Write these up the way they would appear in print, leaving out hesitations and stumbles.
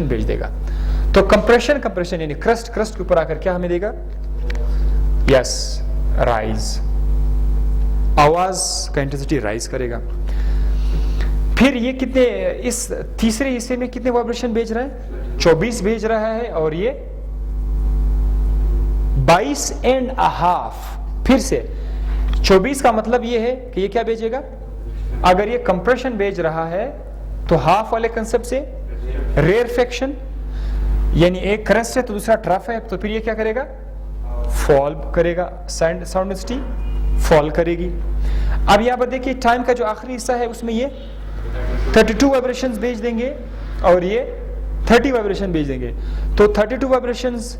Compression भेज देगा। तो कंप्रेशन यानी क्रस्ट के ऊपर आकर क्या हमें देगा? यस, राइज, आवाज का इंटेंसिटी राइज करेगा। फिर ये कितने, इस तीसरे हिस्से में कितने वाइब्रेशन भेज रहा है? 24 भेज रहा है, और ये 22.5। फिर से 24 का मतलब ये है कि ये क्या भेजेगा? अगर ये कंप्रेशन भेज रहा है तो हाफ वाले कंसेप्ट से रेयरफेक्शन, यानी एक क्रस्ट है तो दूसरा ट्रफ है, तो फिर ये क्या करेगा? फॉल करेगा, साउंड डेंसिटी फॉल करेगी। अब यहां पर देखिए टाइम का जो आखिरी हिस्सा है उसमें ये 32 वाइब्रेशंस भेज देंगे और ये 30 वाइब्रेशन भेज देंगे। तो 32 वाइब्रेशंस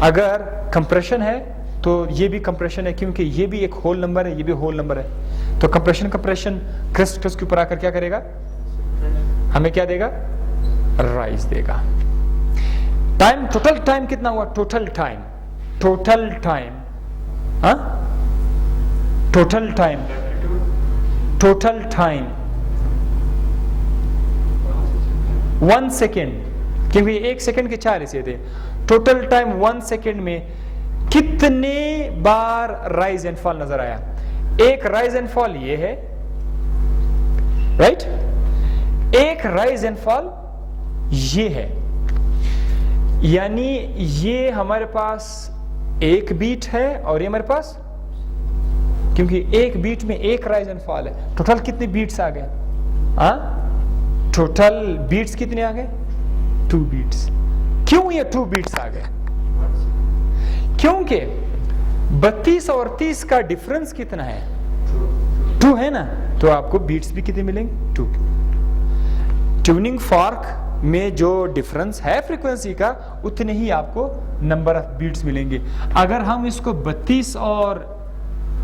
अगर कंप्रेशन है तो ये भी कंप्रेशन है, क्योंकि ये भी एक होल नंबर है, ये भी होल नंबर है। तो कंप्रेशन क्रस्ट के ऊपर आकर क्या करेगा? हमें क्या देगा? राइज देगा। टाइम, टोटल टाइम कितना हुआ? टोटल टाइम 1 सेकेंड, क्योंकि 1 सेकेंड के 4 हिस्से थे। टोटल टाइम 1 सेकेंड में कितने बार राइज एंड फॉल नजर आया? एक राइज एंड फॉल ये है, राइट? एक राइज एंड फॉल ये है, यानी ये हमारे पास एक बीट है और ये हमारे पास, क्योंकि एक बीट में एक राइज एंड फॉल है। टोटल कितने बीट्स आ गए? टोटल बीट्स कितने आ गए? 2 बीट्स। क्यों ये 2 बीट्स आ गए? क्योंकि 32 और 30 का डिफरेंस कितना है? 2 है ना, तो आपको बीट्स भी कितने मिलेंगे? 2। ट्यूनिंग फॉर्क में जो डिफरेंस है फ्रीक्वेंसी का, उतने ही आपको नंबर ऑफ बीट्स मिलेंगे। अगर हम इसको 32 और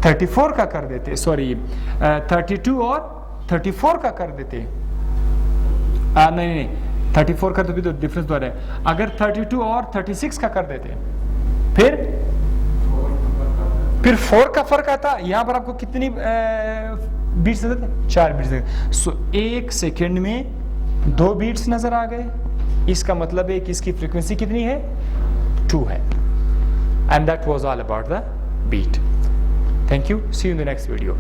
34 का कर देते, सॉरी 32 और 34 का कर देते, नहीं 34 का तो भी तो डिफरेंस तो है। अगर 32 और 36 का कर देते, फिर 4 का फर्क आता। यहां पर आपको कितनी बीट्स नजर? 4 बीट्स। सो 1 सेकेंड में 2 बीट्स नजर आ गए। इसका मतलब है कि इसकी फ्रीक्वेंसी कितनी है? 2 है। And that was all about the beat. Thank you, see you in the next video.